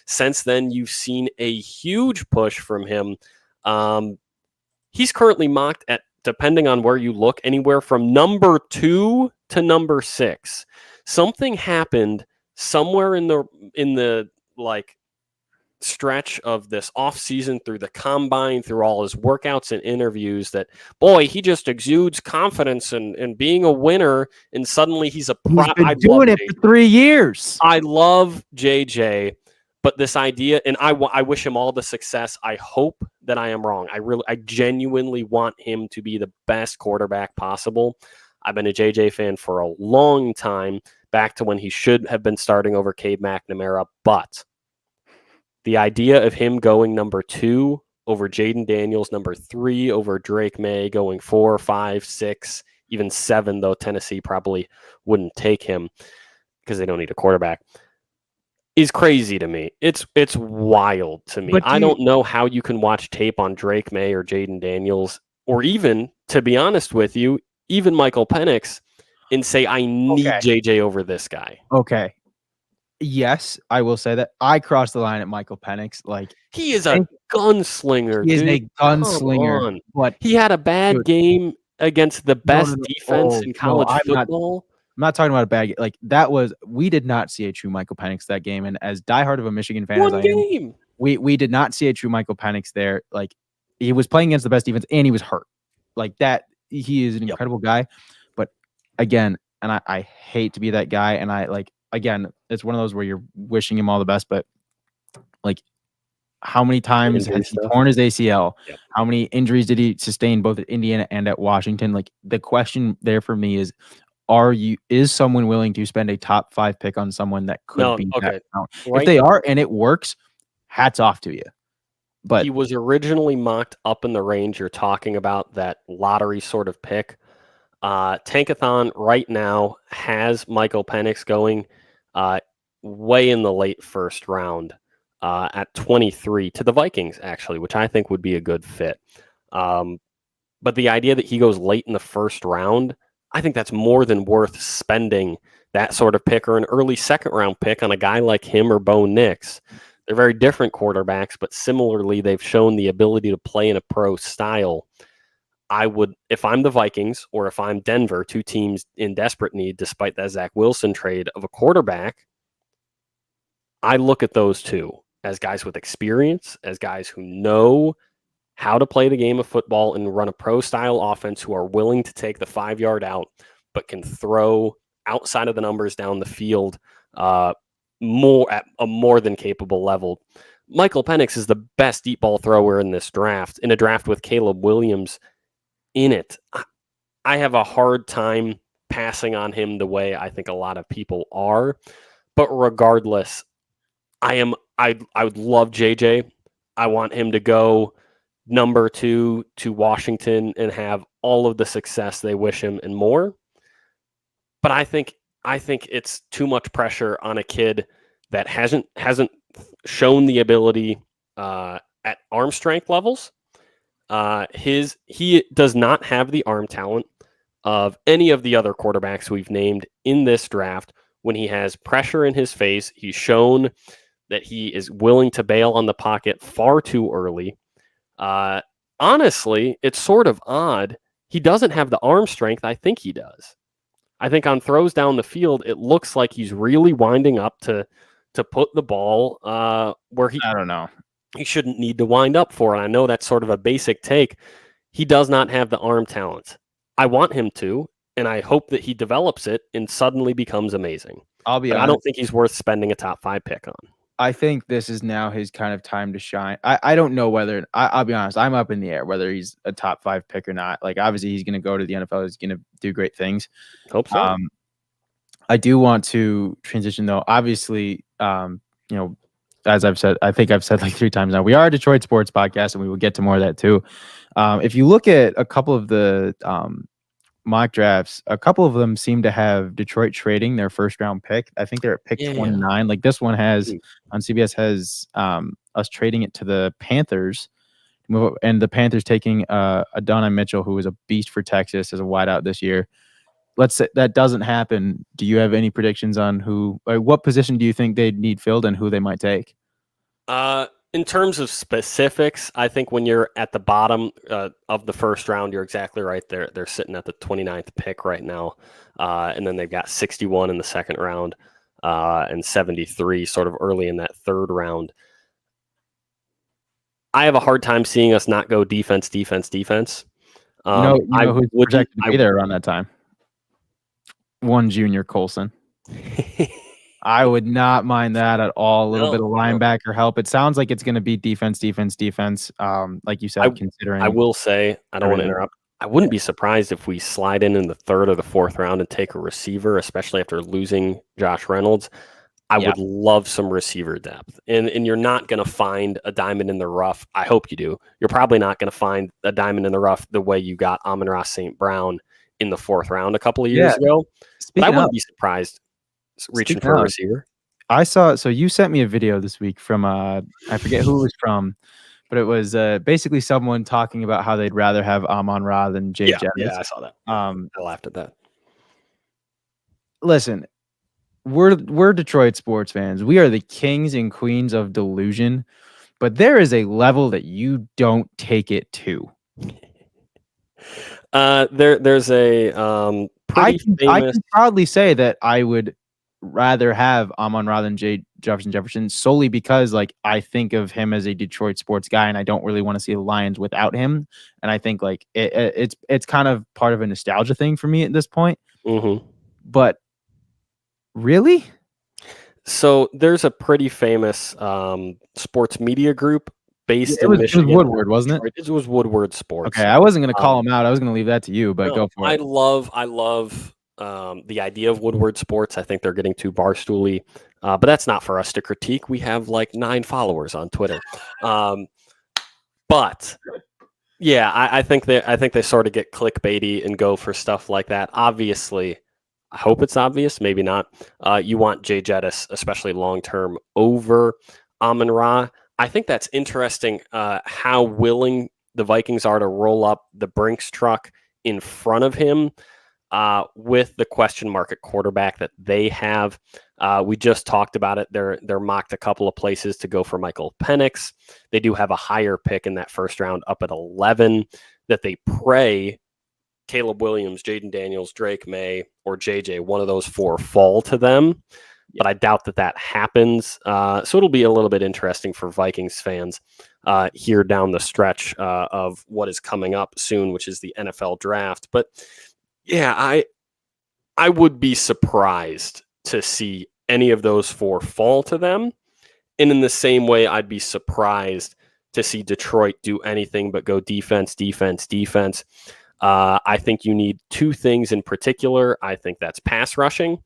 Since then, you've seen a huge push from him. He's currently mocked at, depending on where you look, anywhere from number 2 to number 6. Something happened somewhere in the like stretch of this off season, through the combine, through all his workouts and interviews, that boy, he just exudes confidence and being a winner, and suddenly he's a pro. He's been doing it for 3 years. I love JJ, but this idea, and I wish him all the success. I hope that I am wrong. I genuinely want him to be the best quarterback possible. I've been a JJ fan for a long time, back to when he should have been starting over Cade McNamara, but the idea of him going number 2 over Jaden Daniels, number 3 over Drake May, going 4, 5, 6, even 7, though Tennessee probably wouldn't take him because they don't need a quarterback, is crazy to me. It's wild to me. I don't know how you can watch tape on Drake May or Jaden Daniels, or even, to be honest with you, even Michael Penix, and say, I need JJ over this guy. Okay. Yes, I will say that I crossed the line at Michael Penix. Like, he is a gunslinger. He is a gunslinger. But he had a bad game against the best defense in college football. I'm not talking about a bad game. Like, that was, we did not see a true Michael Penix that game. And as diehard of a Michigan fan as I am, we did not see a true Michael Penix there. Like, he was playing against the best defense and he was hurt. Like that, he is an incredible guy. But again, and I hate to be that guy, and again, it's one of those where you're wishing him all the best, but like, how many times has he torn his ACL? Yep. How many injuries did he sustain both at Indiana and at Washington? Like, the question there for me is, is someone willing to spend a top 5 pick on someone that could be that? If they are and it works, hats off to you. But he was originally mocked up in the range you're talking about, that lottery sort of pick. Tankathon right now has Michael Penix going way in the late first round at 23 to the Vikings, actually, which I think would be a good fit. But the idea that he goes late in the first round, I think that's more than worth spending that sort of pick, or an early second round pick on a guy like him or Bo Nix. They're very different quarterbacks, but similarly, they've shown the ability to play in a pro style. I would, if I'm the Vikings or if I'm Denver, 2 teams in desperate need, despite that Zach Wilson trade, of a quarterback, I look at those 2 as guys with experience, as guys who know how to play the game of football and run a pro-style offense, who are willing to take the 5-yard out, but can throw outside of the numbers down the field more at a more than capable level. Michael Penix is the best deep ball thrower in this draft, in a draft with Caleb Williams in it. I have a hard time passing on him the way I think a lot of people are. But regardless, I would love JJ. I want him to go number 2 to Washington and have all of the success they wish him and more. But I think it's too much pressure on a kid that hasn't shown the ability at arm strength levels. He does not have the arm talent of any of the other quarterbacks we've named in this draft. When he has pressure in his face, he's shown that he is willing to bail on the pocket far too early. Honestly, it's sort of odd. He doesn't have the arm strength I think he does. I think on throws down the field, it looks like he's really winding up to put the ball where I don't know. He shouldn't need to wind up for. And I know that's sort of a basic take. He does not have the arm talent. I want him to, and I hope that he develops it and suddenly becomes amazing. I'll be honest. I don't think he's worth spending a top 5 pick on. I think this is now his kind of time to shine. I don't know whether I'll be honest. I'm up in the air whether he's a top 5 pick or not. Like obviously he's going to go to the NFL. He's going to do great things. Hope so. I do want to transition though. Obviously, as I've said, I think I've said like 3 times now, we are a Detroit sports podcast, and we will get to more of that too. If you look at a couple of the mock drafts, a couple of them seem to have Detroit trading their first round pick. I think they're at pick 29. Like this one has on CBS has us trading it to the Panthers, and the Panthers taking Adonai Mitchell, who was a beast for Texas as a wideout this year. Let's say that doesn't happen. Do you have any predictions on what position do you think they'd need filled and who they might take? In terms of specifics, I think when you're at the bottom of the first round, you're exactly right. They're sitting at the 29th pick right now. And then they've got 61 in the second round and 73 sort of early in that third round. I have a hard time seeing us not go defense. You know who's projected to be there around that time? One Junior Colson. I would not mind that at all. A little bit of linebacker help. It sounds like it's going to be defense. Like you said, considering. I will say, I don't want to interrupt. I wouldn't be surprised if we slide in the third or the fourth round and take a receiver, especially after losing Josh Reynolds. I would love some receiver depth. And you're not going to find a diamond in the rough. I hope you do. You're probably not going to find a diamond in the rough the way you got Amon-Ra St. Brown in the fourth round a couple of years ago. But I wouldn't be surprised reaching for a receiver. I saw, so you sent me a video this week from, I forget who it was from, but it was basically someone talking about how they'd rather have Amon-Ra than Jay Jettis. Yeah, I saw that. I laughed at that. Listen, we're Detroit sports fans. We are the kings and queens of delusion, but there is a level that you don't take it to. There's a I can proudly say that I would rather have Amon-Ra than Jefferson solely because like I think of him as a Detroit sports guy, and I don't really want to see the Lions without him. And I think like it's kind of part of a nostalgia thing for me at this point. Mm-hmm. But really? So there's a pretty famous sports media group based in Michigan. It was Woodward, wasn't it? It was Woodward Sports. Okay, I wasn't going to call him out. I was going to leave that to you, but go for it. I love the idea of Woodward Sports. I think they're getting too barstooly, but that's not for us to critique. We have like 9 followers on Twitter. But yeah, I think they sort of get clickbaity and go for stuff like that. Obviously, I hope it's obvious. Maybe not. You want Jay Jettis, especially long term, over Amon-Ra. I think that's interesting. How willing the Vikings are to roll up the Brinks truck in front of him with the question mark at quarterback that they have. We just talked about it. They're mocked a couple of places to go for Michael Penix. They do have a higher pick in that first round up at 11 that they pray Caleb Williams, Jaden Daniels, Drake May, or JJ, one of those 4 fall to them. But I doubt that happens. So it'll be a little bit interesting for Vikings fans here down the stretch of what is coming up soon, which is the NFL draft. But yeah, I would be surprised to see any of those 4 fall to them. And in the same way, I'd be surprised to see Detroit do anything but go defense. I think you need two things in particular. I think that's pass rushing,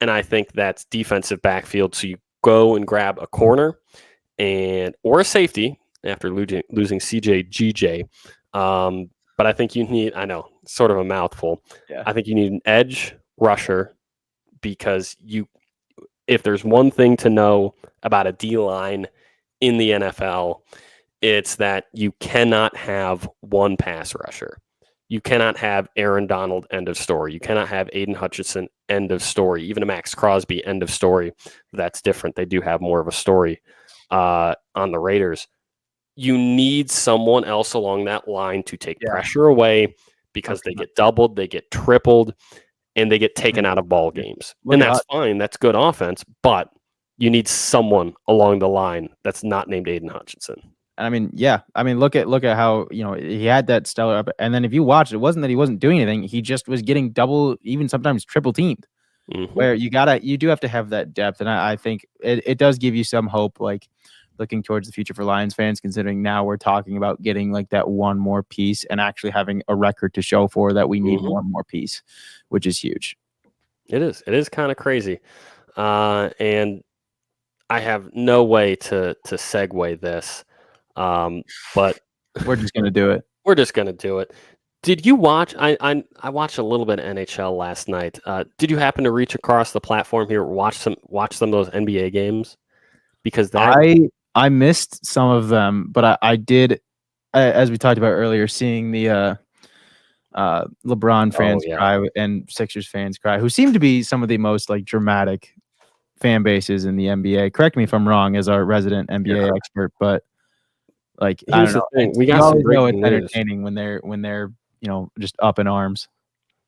and I think that's defensive backfield. So you go and grab a corner or a safety after losing CJ GJ. But I think you need, I know, sort of a mouthful. Yeah. I think you need an edge rusher because if there's one thing to know about a D-line in the NFL, it's that you cannot have one pass rusher. You cannot have Aaron Donald, end of story. You cannot have Aiden Hutchinson, end of story. Even a Max Crosby, end of story. That's different. They do have more of a story on the Raiders. You need someone else along that line to take pressure away because they get doubled, they get tripled, and they get taken out of ball games. And that's fine. That's good offense, but you need someone along the line that's not named Aiden Hutchinson. I mean, look at how, he had that stellar up, and then if you watch, it wasn't that he wasn't doing anything. He just was getting double, even sometimes triple teamed. Mm-hmm. Where you do have to have that depth, and I think it does give you some hope, like looking towards the future for Lions fans, considering now we're talking about getting like that one more piece and actually having a record to show for that we need one more piece, which is huge. It is kind of crazy. And I have no way to segue this, but we're just going to do it. We're just going to do it. Did you watch? I watched a little bit of NHL last night. Did you happen to reach across the platform here, watch some of those NBA games? Because I missed some of them, but I did, as we talked about earlier, seeing the LeBron fans cry and Sixers fans cry, who seem to be some of the most like dramatic fan bases in the NBA. Correct me if I'm wrong, as our resident NBA expert, but like here's the thing: we got some breaking news. Entertaining when they're just up in arms.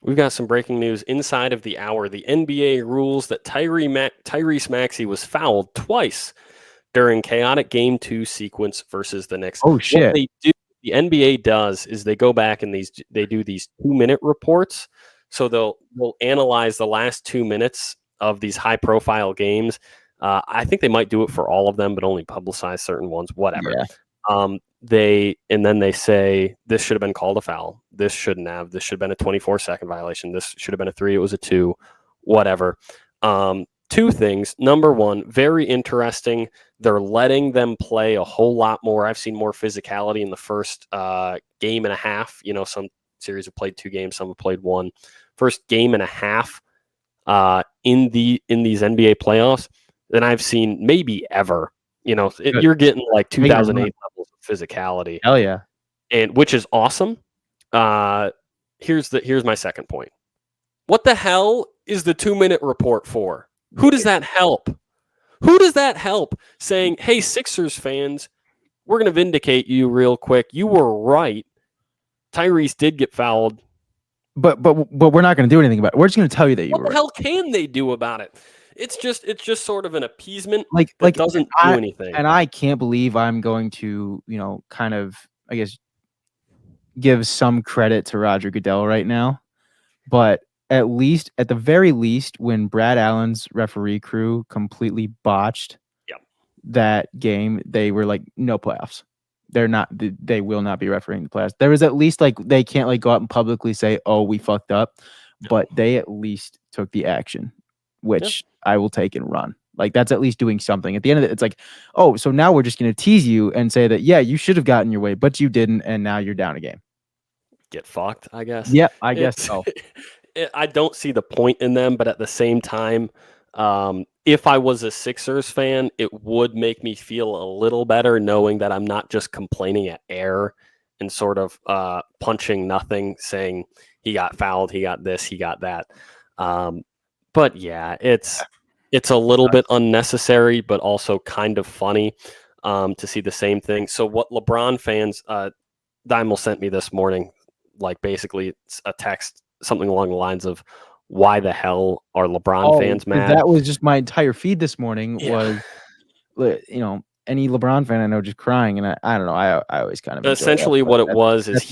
We've got some breaking news inside of the hour. The NBA rules that Tyrese Maxey was fouled twice during chaotic Game 2 sequence versus the Knicks. Oh shit! What the NBA does is they go back and they do these 2-minute reports. So they'll analyze the last 2 minutes of these high-profile games. I think they might do it for all of them, but only publicize certain ones. Whatever. Yeah. Then they say this should have been called a foul. This shouldn't have. This should have been a 24-second violation. This should have been a 3. It was a 2. Whatever. Two things. Number one, very interesting. They're letting them play a whole lot more. I've seen more physicality in the first game and a half. Some series have played 2 games, some have played 1. First game and a half in these NBA playoffs than I've seen maybe ever. You're getting like 2008 levels of physicality. Hell yeah. And which is awesome. Here's my second point. What the hell is the 2-minute report for? Who does that help? Who does that help saying, hey, Sixers fans, we're going to vindicate you real quick. You were right. Tyrese did get fouled. But we're not going to do anything about it. We're just going to tell you that you were right. What the hell can they do about it? It's just sort of an appeasement that doesn't do anything. And I can't believe I'm going to, kind of, I guess, give some credit to Roger Goodell right now. But at the very least, when Brad Allen's referee crew completely botched that game, they were like, no playoffs. They will not be refereeing the playoffs. There was at least they can't go out and publicly say, oh, we fucked up, but they at least took the action, which I will take and run. That's at least doing something. At the end of it, it's like, oh, so now we're just going to tease you and say that, yeah, you should have gotten your way, but you didn't. And now you're down a game. Get fucked, I guess. Yeah, I guess so. I don't see the point in them, but at the same time, if I was a Sixers fan, it would make me feel a little better knowing that I'm not just complaining at air and sort of punching nothing, saying he got fouled, he got this, he got that. But yeah, it's a little bit unnecessary, but also kind of funny to see the same thing. So what LeBron fans, Deimel sent me this morning, basically it's a text, something along the lines of, why the hell are LeBron fans mad? That was just my entire feed this morning was, any LeBron fan I know just crying. And I don't know. I always kind of essentially what it was is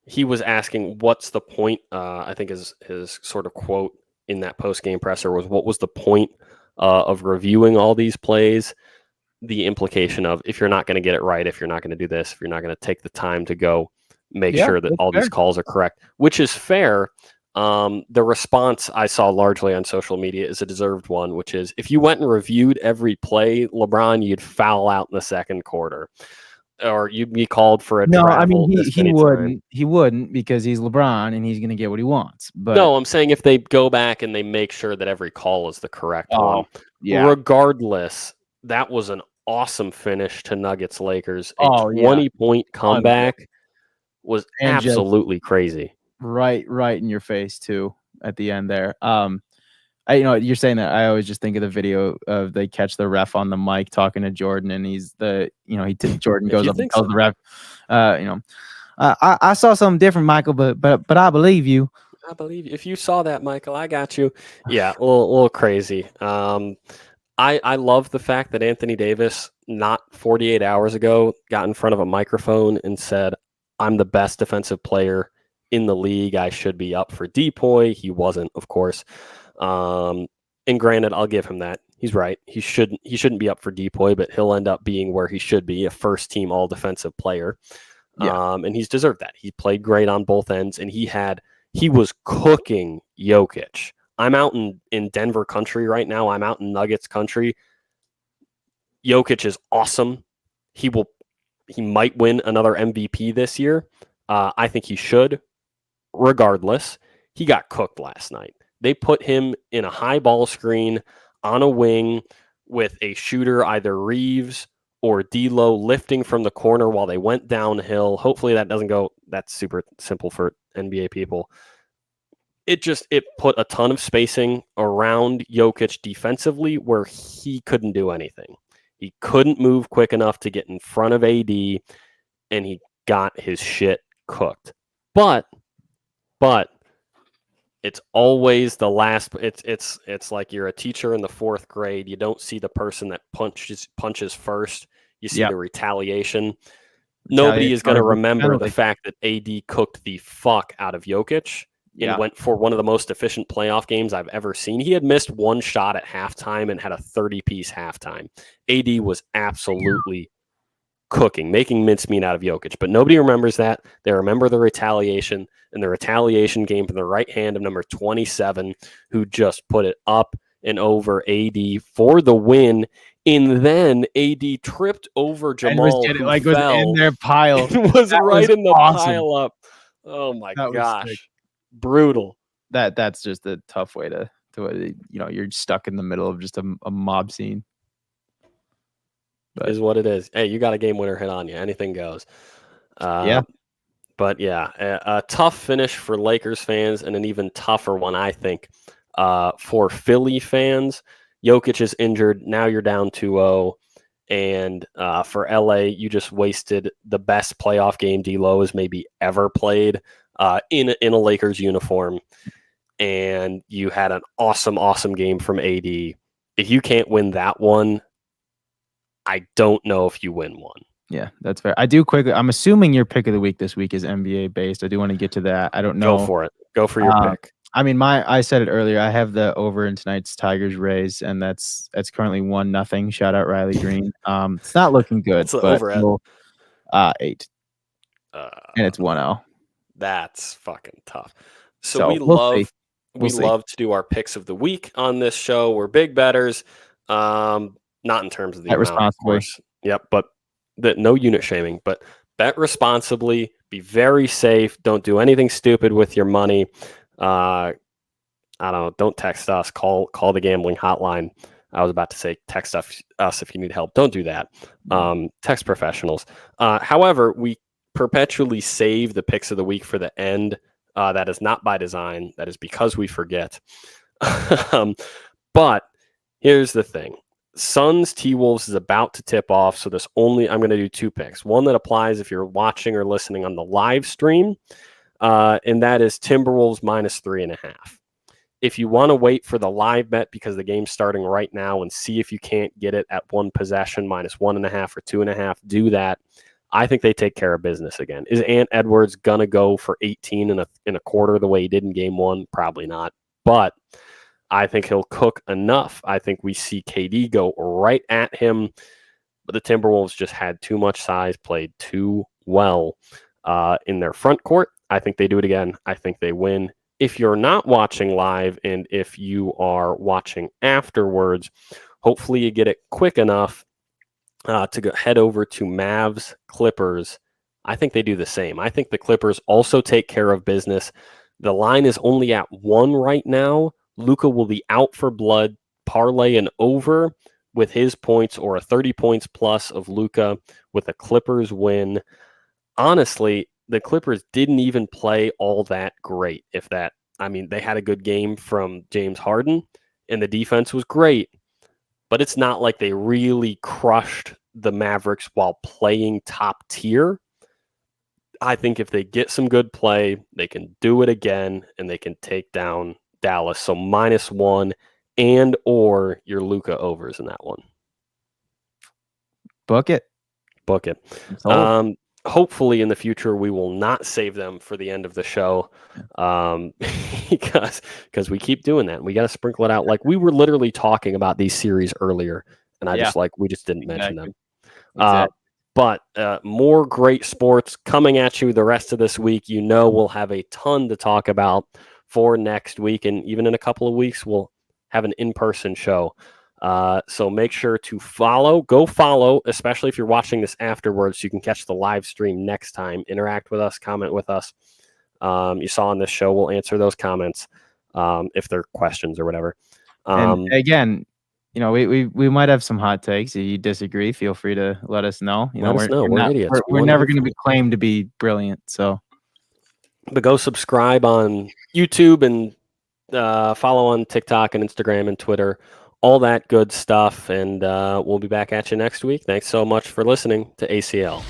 he was asking, what's the point? I think his sort of quote in that post-game presser was, what was the point of reviewing all these plays? The implication of, if you're not going to get it right, if you're not going to do this, if you're not going to take the time to go make sure that all these calls are correct, which is fair. The response I saw largely on social media is a deserved one, which is if you went and reviewed every play, LeBron, you'd foul out in the second quarter, or you'd be called for a travel. I mean, he wouldn't. He wouldn't, because he's LeBron and he's going to get what he wants. But no, I'm saying if they go back and they make sure that every call is the correct one. Yeah. Regardless, that was an awesome finish to Nuggets Lakers. A 20-point comeback was absolutely crazy. Right in your face too at the end there. You're saying that, I always just think of the video of they catch the ref on the mic talking to Jordan, and Jordan goes up and tells the ref, I saw something different, Michael, but I believe you. I believe you. If you saw that, Michael, I got you. Yeah, a little crazy. I love the fact that Anthony Davis, not 48 hours ago, got in front of a microphone and said, I'm the best defensive player in the league. I should be up for DPOY. He wasn't, of course. And granted, I'll give him that. He's right. He shouldn't be up for DPOY, but he'll end up being where he should be, a first-team all-defensive player. Yeah. And he's deserved that. He played great on both ends, and he was cooking Jokic. I'm out in Denver country right now. I'm out in Nuggets country. Jokic is awesome. He might win another MVP this year. I think he should. Regardless, he got cooked last night. They put him in a high ball screen on a wing with a shooter, either Reeves or D'Lo, lifting from the corner while they went downhill. Hopefully that doesn't go. That's super simple for NBA people. It put a ton of spacing around Jokic defensively where he couldn't do anything. He couldn't move quick enough to get in front of AD, and he got his shit cooked. But it's always the last. It's like you're a teacher in the fourth grade. You don't see the person that punches first. You see the retaliation. Nobody is going to remember the fact that AD cooked the fuck out of Jokic and went for one of the most efficient playoff games I've ever seen. He had missed one shot at halftime and had a 30-piece halftime. AD was absolutely cooking, making mincemeat out of Jokic. But nobody remembers that. They remember the retaliation, and the retaliation came from the right hand of number 27, who just put it up and over AD for the win. And then AD tripped over Jamal, and was in their pile. It was in the pile up. Oh my gosh. Brutal. That's just a tough way to you're stuck in the middle of just a mob scene. But is what it is. Hey, you got a game winner hit on you. Anything goes. But a tough finish for Lakers fans, and an even tougher one, I think, for Philly fans. Jokic is injured. Now you're down 2-0. And for LA, you just wasted the best playoff game D'Lo has maybe ever played in a Lakers uniform. And you had an awesome, awesome game from AD. If you can't win that one, I don't know if you win one. Yeah, that's fair. I do quickly. I'm assuming your pick of the week this week is NBA based. I do want to get to that. I don't know. Go for it. Go for your pick. I mean, I said it earlier. I have the over in tonight's Tigers Rays, and that's currently 1-0. Shout out Riley Green. It's not looking good. It's over at 8. And it's 1-0. That's fucking tough. So we love to do our picks of the week on this show. We're big bettors. Not in terms of the amount, responsibly. Of course. Yep, but no unit shaming. But bet responsibly. Be very safe. Don't do anything stupid with your money. I don't know. Don't text us. Call the gambling hotline. I was about to say text us if you need help. Don't do that. Text professionals. However, we perpetually save the picks of the week for the end. That is not by design. That is because we forget. But here's the thing. Suns T-Wolves is about to tip off, so I'm going to do 2 picks. One that applies if you're watching or listening on the live stream, and that is Timberwolves -3.5. If you want to wait for the live bet because the game's starting right now and see if you can't get it at one possession -1.5 or 2.5, do that. I think they take care of business again. Is Ant Edwards going to go for 18 and a quarter the way he did in game 1? Probably not, but I think he'll cook enough. I think we see KD go right at him, but the Timberwolves just had too much size, played too well. in their front court. I think they do it again. I think they win. If you're not watching live and if you are watching afterwards, hopefully you get it quick enough to head over to Mavs Clippers. I think they do the same. I think the Clippers also take care of business. The line is only at 1 right now. Luka will be out for blood, parlay and over with his points or a 30 points plus of Luka with a Clippers win. Honestly, the Clippers didn't even play all that great. They had a good game from James Harden and the defense was great, but it's not like they really crushed the Mavericks while playing top tier. I think if they get some good play, they can do it again and they can take down Dallas. So -1 and or your Luka overs in that one. Book it. Hopefully in the future we will not save them for the end of the show, because we keep doing that. We got to sprinkle it out. Like we were literally talking about these series earlier, and we just didn't mention them. Exactly. But more great sports coming at you the rest of this week. We'll have a ton to talk about for next week, and even in a couple of weeks we'll have an in-person show. So make sure to go follow, especially if you're watching this afterwards, so you can catch the live stream next time. Interact with us, comment with us. You saw on this show, we'll answer those comments if they're questions or whatever. And again, we might have some hot takes. If you disagree, feel free to let us know. Let us know. We're idiots. We're never going to be claimed to be brilliant. But go subscribe on YouTube and follow on TikTok and Instagram and Twitter. All that good stuff, and we'll be back at you next week. Thanks so much for listening to ACL.